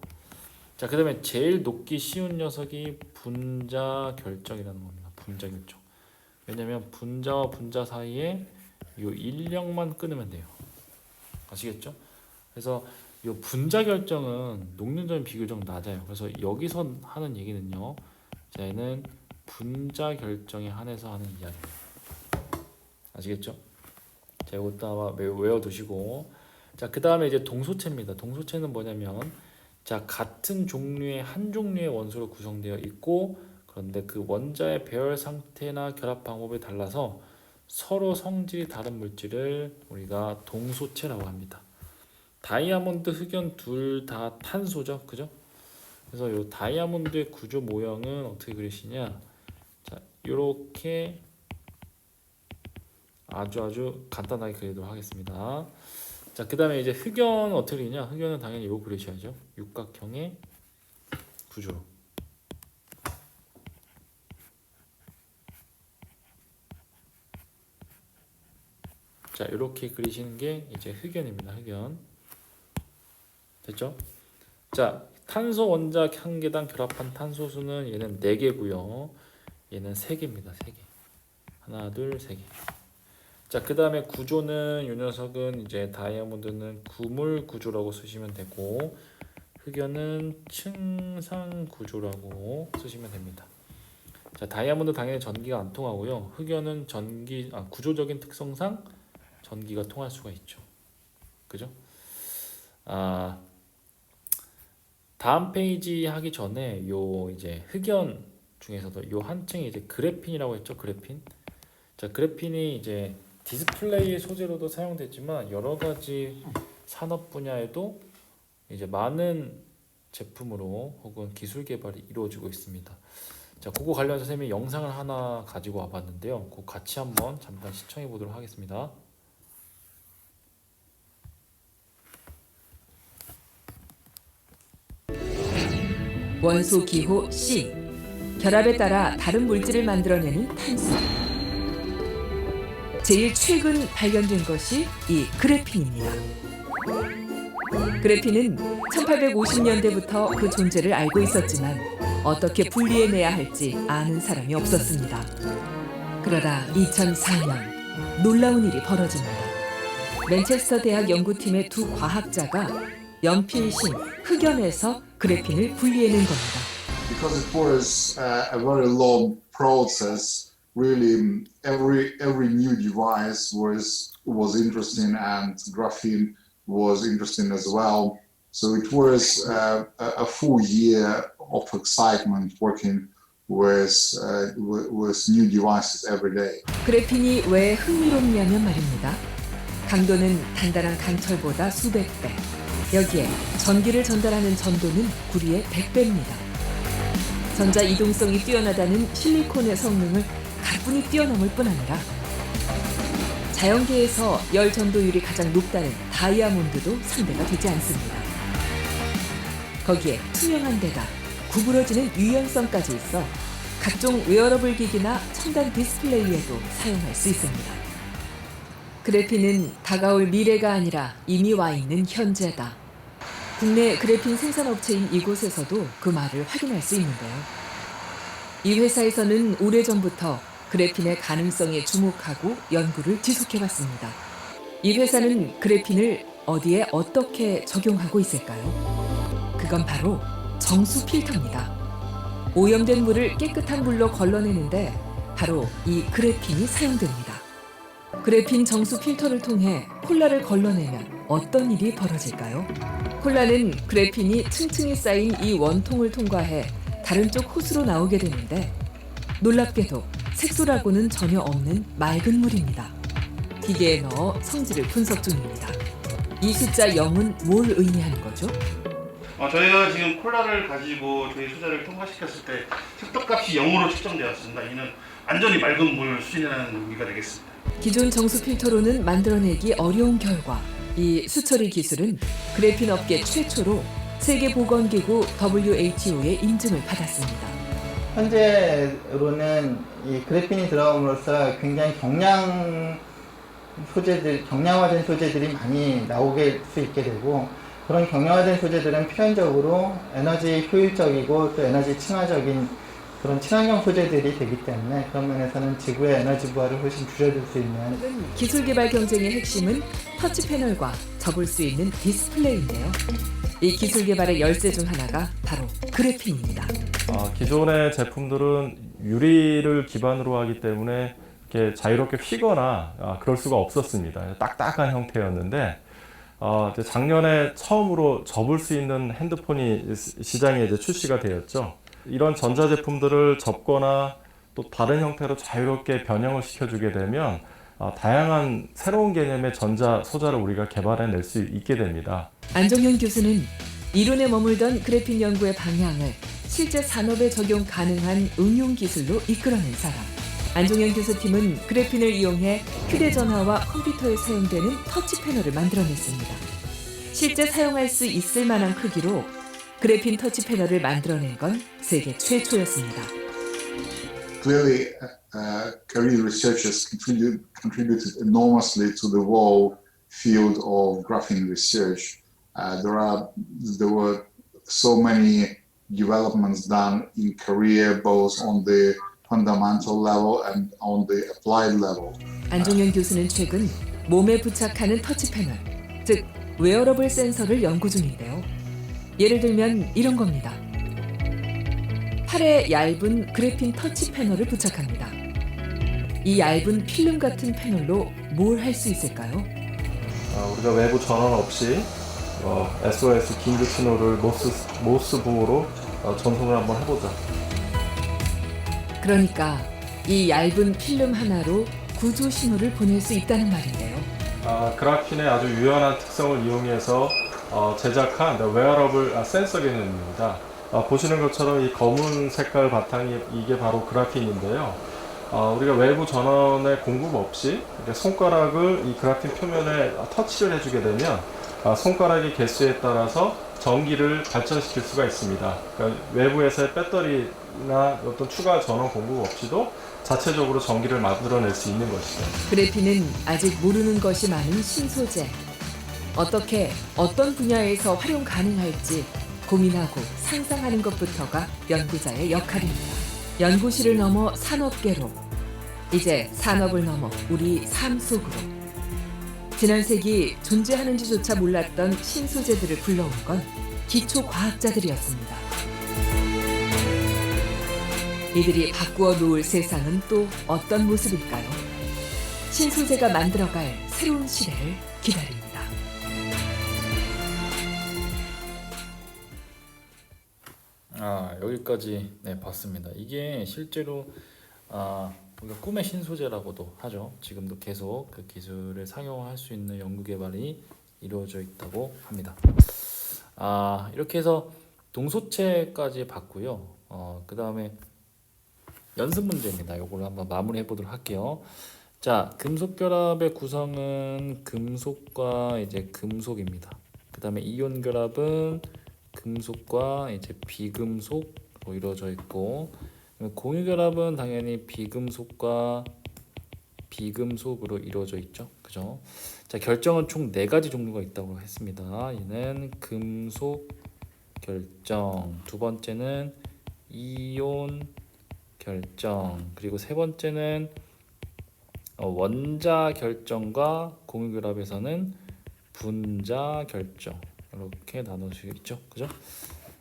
자, 그 다음에 제일 녹기 쉬운 녀석이 분자 결정이라는 겁니다. 분자 결정. 왜냐면 분자와 분자 사이에 요 인력만 끊으면 돼요. 아시겠죠? 그래서 이 분자 결정은 녹는 점이 비교적 낮아요. 그래서 여기서 하는 얘기는요. 자, 얘는 분자 결정에 한해서 하는 이야기입니다. 아시겠죠? 자, 이것도 아마 외워두시고. 자, 그 다음에 이제 동소체입니다. 동소체는 뭐냐면, 자, 같은 종류의 한 종류의 원소로 구성되어 있고, 그런데 그 원자의 배열 상태나 결합 방법이 달라서 서로 성질이 다른 물질을 우리가 동소체라고 합니다. 다이아몬드, 흑연 둘 다 탄소죠, 그죠? 그래서 이 다이아몬드의 구조 모형은 어떻게 그리시냐? 자, 이렇게 아주 간단하게 그리도록 하겠습니다. 자, 그 다음에 이제 흑연 어떻게 그리냐? 흑연은 당연히 이거 그리셔야죠. 육각형의 구조로. 자, 이렇게 그리시는 게 이제 흑연입니다. 흑연. 됐죠? 자, 탄소 원자 한 개당 결합한 탄소 수는 얘는 4개고요. 얘는 3개입니다. 3개. 하나, 둘, 3개. 자, 그 다음에 구조는 이 녀석은 이제 다이아몬드는 구물 구조라고 쓰시면 되고, 흑연은 층상 구조라고 쓰시면 됩니다. 자, 다이아몬드 당연히 전기가 안 통하고요. 흑연은 구조적인 특성상 전기가 통할 수가 있죠. 그죠? 다음 페이지 하기 전에 요 이제 흑연 중에서도 요 한층이 이제 그래핀이라고 했죠. 그래핀. 자, 그래핀이 이제 디스플레이 소재로도 사용되지만 여러 가지 산업 분야에도 이제 많은 제품으로 혹은 기술 개발이 이루어지고 있습니다. 자, 그거 관련해서 선생님이 영상을 하나 가지고 와봤는데요. 그거 같이 한번 잠깐 시청해 보도록 하겠습니다. 원소 기호 C, 결합에 따라 다른 물질을 만들어내는 탄소. 제일 최근 발견된 것이 이 그래핀입니다. 그래핀은 1850년대부터 그 존재를 알고 있었지만 어떻게 분리해내야 할지 아는 사람이 없었습니다. 그러다 2004년 놀라운 일이 벌어집니다. 맨체스터 대학 연구팀의 두 과학자가 연필심, 흑연에서 그래핀을 분리해낸 겁니다. Because it was a very long process, really every new device was interesting, and graphene was interesting as well. So it was a full year of excitement working with new devices every day. 그래핀이 왜 흥미롭냐면 말입니다. 강도는 단단한 강철보다 수백 배. 여기에 전기를 전달하는 전도는 구리의 100배입니다. 전자 이동성이 뛰어나다는 실리콘의 성능을 가뿐히 뛰어넘을 뿐 아니라 자연계에서 열 전도율이 가장 높다는 다이아몬드도 상대가 되지 않습니다. 거기에 투명한 데다 구부러지는 유연성까지 있어 각종 웨어러블 기기나 첨단 디스플레이에도 사용할 수 있습니다. 그래핀은 다가올 미래가 아니라 이미 와 있는 현재다. 국내 그래핀 생산업체인 이곳에서도 그 말을 확인할 수 있는데요. 이 회사에서는 오래전부터 그래핀의 가능성에 주목하고 연구를 지속해왔습니다. 이 회사는 그래핀을 어디에 어떻게 적용하고 있을까요? 그건 바로 정수 필터입니다. 오염된 물을 깨끗한 물로 걸러내는데 바로 이 그래핀이 사용됩니다. 그래핀 정수 필터를 통해 콜라를 걸러내면 어떤 일이 벌어질까요? 콜라는 그래핀이 층층이 쌓인 이 원통을 통과해 다른 쪽 호수로 나오게 되는데 놀랍게도 색소라고는 전혀 없는 맑은 물입니다. 기계에 넣어 성질을 분석 중입니다. 이 숫자 0은 뭘 의미하는 거죠? 저희가 지금 콜라를 가지고 저희 소자를 통과시켰을 때 습도값이 0으로 측정되었습니다. 이는 완전히 맑은 물 수준이라는 의미가 되겠습니다. 기존 정수 필터로는 만들어내기 어려운 결과 이 수처리 기술은 그래핀 업계 최초로 세계보건기구 WHO의 인증을 받았습니다. 현재로는 이 그래핀이 들어옴으로써 굉장히 경량화된 소재들이 많이 나오게 수 있게 되고, 그런 경량화된 소재들은 필연적으로 에너지 효율적이고 또 에너지 친화적인 그런 친환경 소재들이 되기 때문에 그런 면에서는 지구의 에너지 부하를 훨씬 줄여줄 수 있는 기술 개발 경쟁의 핵심은 터치 패널과 접을 수 있는 디스플레이인데요. 이 기술 개발의 열쇠 중 하나가 바로 그래핀입니다. 기존의 제품들은 유리를 기반으로 하기 때문에 이렇게 자유롭게 휘거나 그럴 수가 없었습니다. 딱딱한 형태였는데 이제 작년에 처음으로 접을 수 있는 핸드폰이 시장에 이제 출시가 되었죠. 이런 전자제품들을 접거나 또 다른 형태로 자유롭게 변형을 시켜주게 되면 다양한 새로운 개념의 전자 소자를 우리가 개발해낼 수 있게 됩니다. 안종현 교수는 이론에 머물던 그래핀 연구의 방향을 실제 산업에 적용 가능한 응용 기술로 이끌어낸 사람. 안종현 교수팀은 그래핀을 이용해 휴대전화와 컴퓨터에 사용되는 터치 패널을 만들어냈습니다. 실제 사용할 수 있을 만한 크기로 그래핀 터치 패널을 만들어낸 건 세계 최초였습니다. Clearly, Korean researchers contributed enormously to the whole field of graphene research. There were so many developments done in Korea, both on the fundamental level and on the applied level. 안종현 교수는 최근 몸에 부착하는 터치 패널, 즉 웨어러블 센서를 연구 중인데요. 예를 들면 이런 겁니다. 팔에 얇은 그래핀 터치 패널을 부착합니다. 이 얇은 필름 같은 패널로 뭘 할 수 있을까요? 우리가 외부 전원 없이 SOS 긴급 신호를 모스부호로 전송을 한번 해보자. 그러니까 이 얇은 필름 하나로 구조 신호를 보낼 수 있다는 말인데요. 그래핀의 아주 유연한 특성을 이용해서 제작한 웨어러블 센서 개념입니다. 보시는 것처럼 이 검은 색깔 바탕이 이게 바로 그래핀인데요. 우리가 외부 전원의 공급 없이 손가락을 이 그래핀 표면에 터치를 해주게 되면 손가락의 개수에 따라서 전기를 발전시킬 수가 있습니다. 그러니까 외부에서의 배터리나 어떤 추가 전원 공급 없이도 자체적으로 전기를 만들어낼 수 있는 것이죠. 그래핀은 아직 모르는 것이 많은 신소재. 어떻게 어떤 분야에서 활용 가능할지 고민하고 상상하는 것부터가 연구자의 역할입니다. 연구실을 넘어 산업계로, 이제 산업을 넘어 우리 삶 속으로. 지난 세기 존재하는지조차 몰랐던 신소재들을 불러온 건 기초과학자들이었습니다. 이들이 바꾸어 놓을 세상은 또 어떤 모습일까요? 신소재가 만들어갈 새로운 시대를 기다립니다. 여기까지 네, 봤습니다. 이게 실제로 우리가 꿈의 신소재라고도 하죠. 지금도 계속 그 기술을 상용할 수 있는 연구 개발이 이루어져 있다고 합니다. 이렇게 해서 동소체까지 봤고요. 그 다음에 연습 문제입니다. 이걸 한번 마무리해 보도록 할게요. 자, 금속 결합의 구성은 금속과 이제 금속입니다. 그 다음에 이온 결합은 금속과 이제 비금속으로 이루어져 있고, 공유 결합은 당연히 비금속과 비금속으로 이루어져 있죠. 그죠? 자, 결정은 총 4가지 종류가 있다고 했습니다. 얘는 금속 결정, 두 번째는 이온 결정, 그리고 세 번째는 원자 결정과 공유 결합에서는 분자 결정, 이렇게 나눌 수 있죠. 그죠?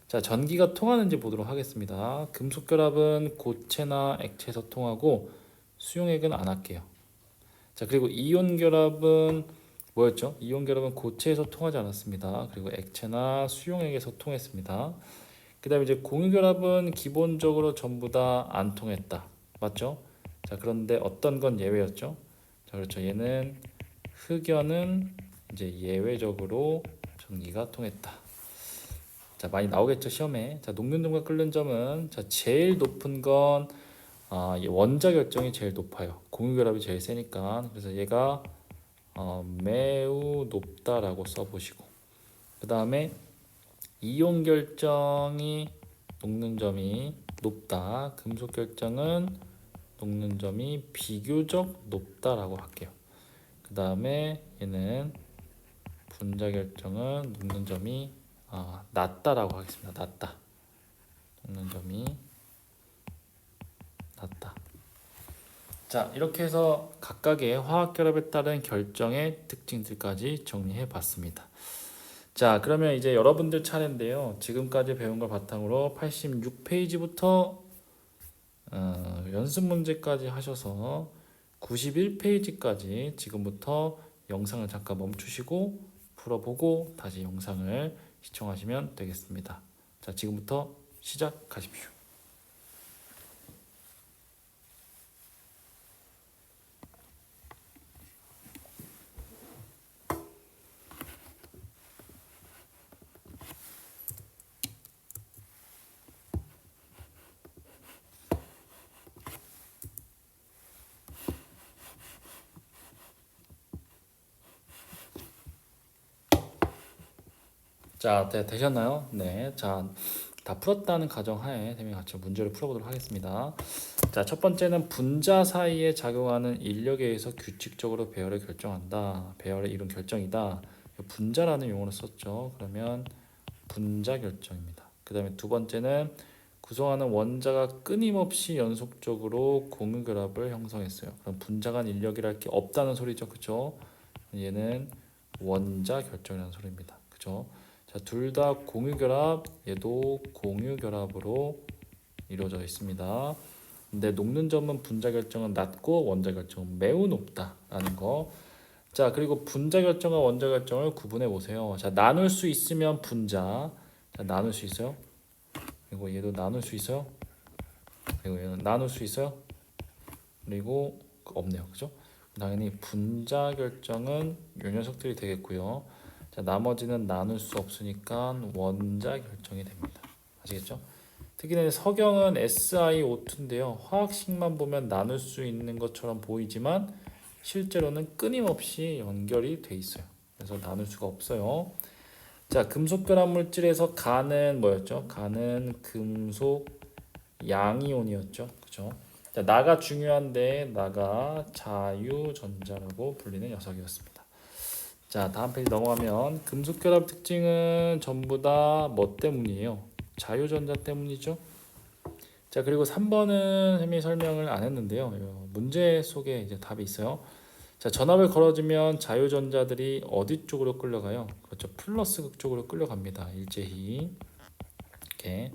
자, 전기가 통하는지 보도록 하겠습니다. 금속 결합은 고체나 액체에서 통하고 수용액은 안 할게요. 자, 그리고 이온 결합은 뭐였죠? 이온 결합은 고체에서 통하지 않았습니다. 그리고 액체나 수용액에서 통했습니다. 그 다음에 이제 공유 결합은 기본적으로 전부 다 안 통했다. 맞죠? 자, 그런데 어떤 건 예외였죠? 자, 그렇죠. 얘는 흑연은 이제 예외적으로 전기가 통했다. 자, 많이 나오겠죠, 시험에. 자, 녹는 점과 끓는 점은, 자, 제일 높은 건 원자 결정이 제일 높아요. 공유 결합이 제일 세니까. 그래서 얘가 매우 높다라고 써보시고, 그 다음에 이온 결정이 녹는 점이 높다. 금속 결정은 녹는 점이 비교적 높다라고 할게요. 그 다음에 얘는 분자 결정은 녹는 점이 낮다라고 하겠습니다. 낮다. 녹는 점이 낮다. 자, 이렇게 해서 각각의 화학 결합에 따른 결정의 특징들까지 정리해 봤습니다. 자, 그러면 이제 여러분들 차례인데요. 지금까지 배운 걸 바탕으로 86페이지부터 연습 문제까지 하셔서 91페이지까지 지금부터 영상을 잠깐 멈추시고 풀어보고 다시 영상을 시청하시면 되겠습니다. 자, 지금부터 시작하십시오. 자, 되셨나요? 네. 자, 다 풀었다는 가정하에 선생님이 같이 문제를 풀어보도록 하겠습니다. 자, 첫 번째는 분자 사이에 작용하는 인력에 의해서 규칙적으로 배열을 결정한다. 배열을 이룬 결정이다. 분자라는 용어를 썼죠. 그러면 분자 결정입니다. 그 다음에 두 번째는 구성하는 원자가 끊임없이 연속적으로 공유 결합을 형성했어요. 그럼 분자 간 인력이랄 게 없다는 소리죠. 그죠? 얘는 원자 결정이라는 소리입니다. 그죠? 자, 둘 다 공유 결합, 얘도 공유 결합으로 이루어져 있습니다. 근데 녹는 점은 분자 결정은 낮고 원자 결정은 매우 높다라는 거. 자, 그리고 분자 결정과 원자 결정을 구분해 보세요. 자, 나눌 수 있으면 분자. 자, 나눌 수 있어요? 그리고 얘도 나눌 수 있어요? 그리고 얘는 나눌 수 있어요? 그리고 없네요. 그죠? 당연히 분자 결정은 요 녀석들이 되겠고요. 자, 나머지는 나눌 수 없으니까 원자 결정이 됩니다. 아시겠죠? 특히나 석영은 SiO2인데요. 화학식만 보면 나눌 수 있는 것처럼 보이지만 실제로는 끊임없이 연결이 돼 있어요. 그래서 나눌 수가 없어요. 자, 금속 결합 물질에서 가는 뭐였죠? 가는 금속 양이온이었죠. 그죠? 자, 나가 중요한데 나가 자유전자라고 불리는 녀석이었습니다. 자, 다음 페이지 넘어가면 금속 결합 특징은 전부 다 뭐 때문이에요? 자유전자 때문이죠. 자, 그리고 3번은 선생님이 설명을 안 했는데요. 이 문제 속에 이제 답이 있어요. 자, 전압을 걸어주면 자유전자들이 어디 쪽으로 끌려가요? 그렇죠. 플러스 극 쪽으로 끌려갑니다. 일제히. 이렇게.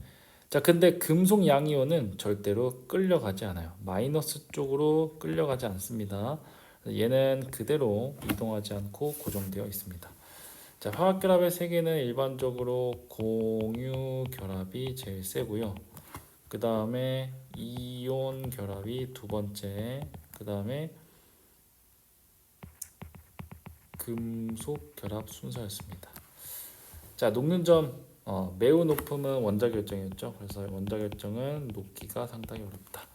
자, 근데 금속 양이온은 절대로 끌려가지 않아요. 마이너스 쪽으로 끌려가지 않습니다. 얘는 그대로 이동하지 않고 고정되어 있습니다. 자, 화학결합의 세계는 일반적으로 공유 결합이 제일 세고요. 그 다음에 이온 결합이 두 번째, 그 다음에 금속 결합 순서였습니다. 자, 녹는 점 매우 높음은 원자 결정이었죠. 그래서 원자 결정은 녹기가 상당히 어렵다.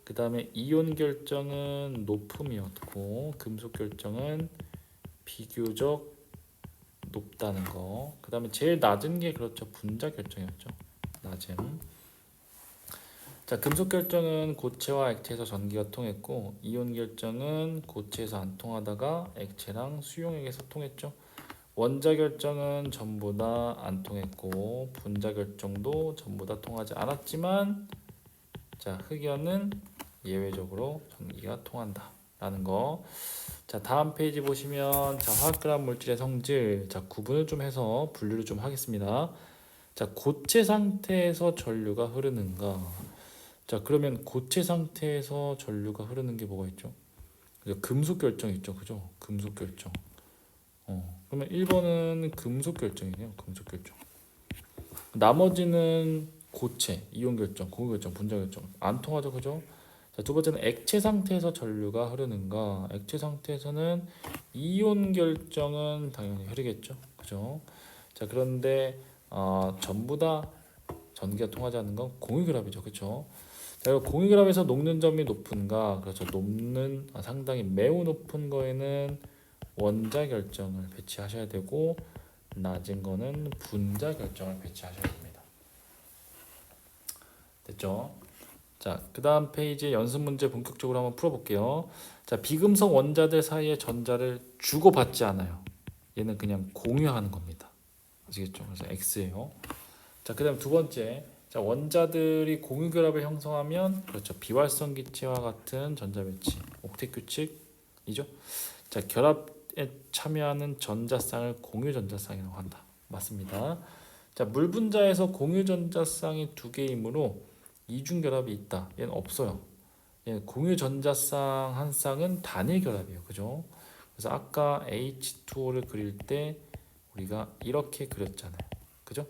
그 다음에 이온 결정은 높음이었고 금속 결정은 비교적 높다는 거. 그 다음에 제일 낮은 게 그렇죠. 분자 결정이었죠. 낮음. 자, 금속 결정은 고체와 액체에서 전기가 통했고 이온 결정은 고체에서 안 통하다가 액체랑 수용액에서 통했죠. 원자 결정은 전부 다 안 통했고 분자 결정도 전부 다 통하지 않았지만 자, 흑연은 예외적으로 전기가 통한다 라는 거. 자, 다음 페이지 보시면 자, 화학결합 물질의 성질 자, 구분을 좀 해서 분류를 좀 하겠습니다. 자, 고체 상태에서 전류가 흐르는가. 자, 그러면 고체 상태에서 전류가 흐르는 게 뭐가 있죠? 그죠? 금속 결정 있죠. 그죠? 금속 결정. 그러면 1번은 금속 결정이네요. 금속 결정. 나머지는 고체, 이온 결정, 공유 결정, 분자 결정 안 통하죠. 그죠? 자, 두 번째는 액체 상태에서 전류가 흐르는가. 액체 상태에서는 이온 결정은 당연히 흐르겠죠. 그죠? 자, 그런데 전부 다 전기가 통하지 않는 건 공유 결합이죠. 그죠? 자, 그리고 공유 결합에서 녹는 점이 높은가. 그렇죠. 상당히 매우 높은 거에는 원자 결정을 배치하셔야 되고 낮은 거는 분자 결정을 배치하셔야 됩니다. 됐죠? 자, 그 다음 페이지에 연습 문제 본격적으로 한번 풀어볼게요. 자, 비금속 원자들 사이에 전자를 주고받지 않아요. 얘는 그냥 공유하는 겁니다. 아시겠죠? 그래서 X예요. 자, 그 다음 두 번째. 자, 원자들이 공유 결합을 형성하면 그렇죠. 비활성 기체와 같은 전자 배치, 옥텟 규칙이죠. 자, 결합에 참여하는 전자쌍을 공유 전자쌍이라고 한다. 맞습니다. 자, 물 분자에서 공유 전자쌍이 두 개이므로 이중 결합이 있다. 얘는 없어요. 얘는 공유 전자쌍 한 쌍은 단일 결합이에요. 그죠? 그래서 아까 H2O를 그릴 때 우리가 이렇게 그렸잖아요. 그죠?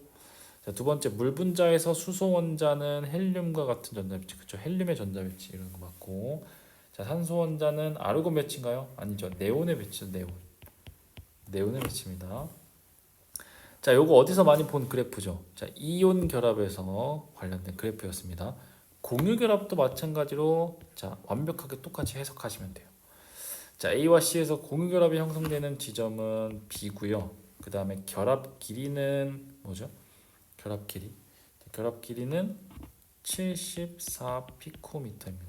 자, 두 번째 물 분자에서 수소 원자는 헬륨과 같은 전자 배치. 그렇죠? 헬륨의 전자 배치 이런 거 맞고. 자, 산소 원자는 아르곤 배치인가요? 아니죠. 네온의 배치죠. 네온의 배치입니다. 자, 요거 어디서 많이 본 그래프죠? 자, 이온 결합에서 관련된 그래프였습니다. 공유 결합도 마찬가지로 자, 완벽하게 똑같이 해석하시면 돼요. 자, A와 C에서 공유 결합이 형성되는 지점은 B고요. 그 다음에 결합 길이는 뭐죠? 결합 길이는 74 피코미터입니다.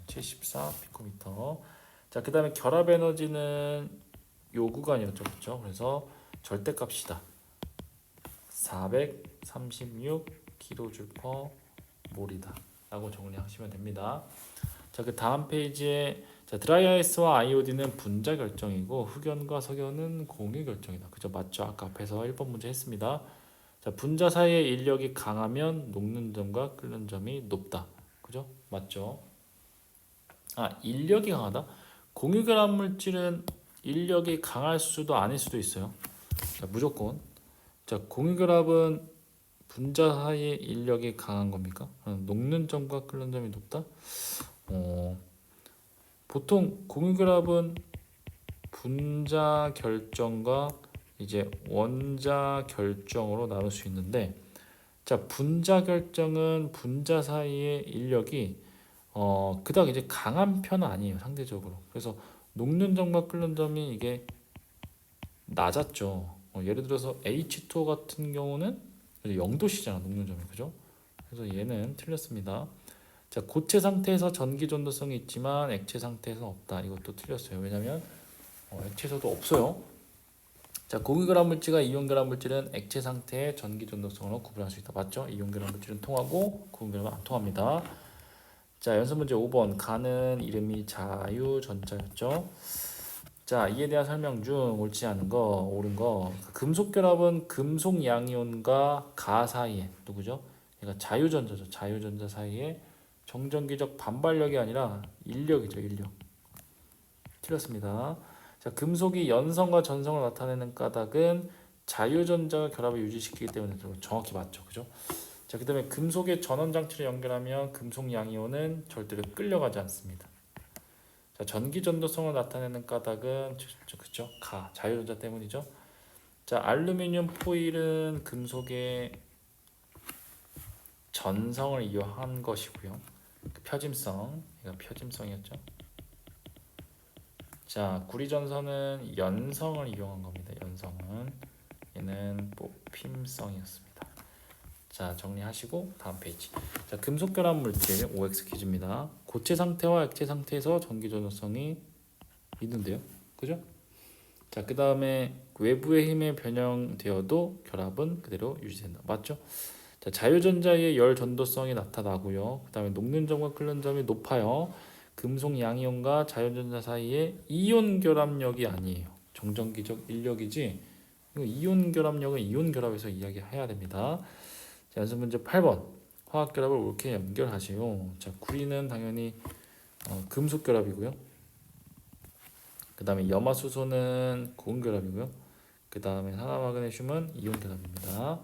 74 피코미터. 자, 그 다음에 결합 에너지는 요 구간이었죠. 그렇죠? 그래서 절대값이다. 436 kJ/몰이다 라고 정리하시면 됩니다. 자, 그 다음 페이지에 자, 드라이아이스와 아이오딘은 분자 결정이고 흑연과 석연은 공유 결정이다. 그죠? 맞죠? 아까 앞에서 1번 문제 했습니다. 자, 분자 사이의 인력이 강하면 녹는 점과 끓는 점이 높다. 그죠? 맞죠? 인력이 강하다? 공유 결합 물질은 인력이 강할 수도 아닐 수도 있어요. 자, 무조건. 자, 공유 결합은 분자 사이의 인력이 강한 겁니까? 녹는 점과 끓는 점이 높다? 보통 공유 결합은 분자 결정과 이제 원자 결정으로 나눌 수 있는데, 자, 분자 결정은 분자 사이의 인력이 그닥 이제 강한 편은 아니에요. 상대적으로. 그래서 녹는 점과 끓는 점이 이게 낮았죠. 예를 들어서 H2O 같은 경우는 0도씨잖아, 녹는 점이. 그죠? 그래서 얘는 틀렸습니다. 자, 고체 상태에서 전기 전도성이 있지만 액체 상태에서는 없다. 이것도 틀렸어요. 왜냐면 액체에서도 없어요. 자, 고기결합 물질과 이온결합 물질은 액체 상태의 전기 전도성으로 구분할 수 있다. 맞죠? 이온결합 물질은 통하고 고기결합은 안 통합니다. 자, 연습 문제 5번. 가는 이름이 자유전자였죠. 자, 이에 대한 설명 중 옳지 않은 거, 옳은 거. 금속 결합은 금속 양이온과 가 사이에 누구죠? 그러니까 자유전자죠. 자유전자 사이에 정전기적 반발력이 아니라 인력이죠, 인력. 틀렸습니다. 자, 금속이 연성과 전성을 나타내는 까닭은 자유전자가 결합을 유지시키기 때문에 정확히 맞죠, 그죠? 자, 그다음에 금속의 전원 장치를 연결하면 금속 양이온은 절대로 끌려가지 않습니다. 자, 전기 전도성을 나타내는 까닭은 그죠? 자유전자 때문이죠. 자, 알루미늄 포일은 금속의 전성을 이용한 것이고요. 표짐성, 이거 표짐성이었죠. 자, 구리전선은 연성을 이용한 겁니다. 연성은 얘는 뽑힘성이었습니다. 자, 정리하시고 다음 페이지. 자, 금속 결합 물질 OX 퀴즈입니다. 고체 상태와 액체 상태에서 전기 전도성이 있는데요. 그죠? 자, 그 다음에 외부의 힘에 변형되어도 결합은 그대로 유지된다. 맞죠? 자, 자유전자의 열 전도성이 나타나고요. 그 다음에 녹는 점과 끓는 점이 높아요. 금속 양이온과 자유전자 사이에 이온 결합력이 아니에요. 정전기적 인력이지. 이온 결합력은 이온 결합에서 이야기해야 됩니다. 자, 연습 문제 8번. 화학 결합을 옳게 연결하시오. 자, 구리는 당연히 금속 결합이고요. 그 다음에 염화수소는 고온 결합이고요. 그 다음에 산화마그네슘은 이온 결합입니다.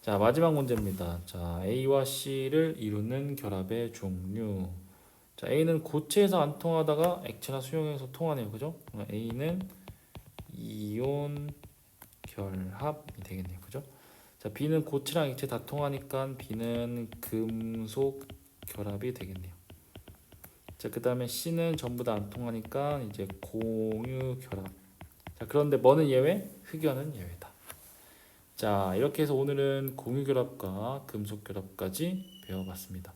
자, 마지막 문제입니다. 자, A와 C를 이루는 결합의 종류. 자, A는 고체에서 안 통하다가 액체나 수용해서 통하네요. 그죠? A는 이온 결합이 되겠네요. 그죠? 자, B는 고체랑 액체 다 통하니까 B는 금속 결합이 되겠네요. 자, 그 다음에 C는 전부 다 안 통하니까 이제 공유 결합. 자, 그런데 뭐는 예외? 흑연은 예외다. 자, 이렇게 해서 오늘은 공유 결합과 금속 결합까지 배워봤습니다.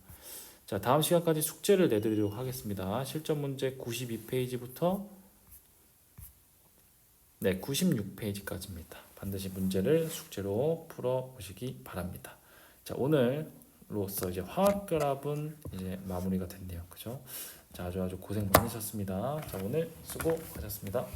자, 다음 시간까지 숙제를 내드리도록 하겠습니다. 실전 문제 92페이지부터 96페이지까지입니다. 반드시 문제를 숙제로 풀어보시기 바랍니다. 자, 오늘로써 이제 화학 결합은 이제 마무리가 됐네요. 그죠? 자, 아주 고생 많으셨습니다. 자, 오늘 수고하셨습니다.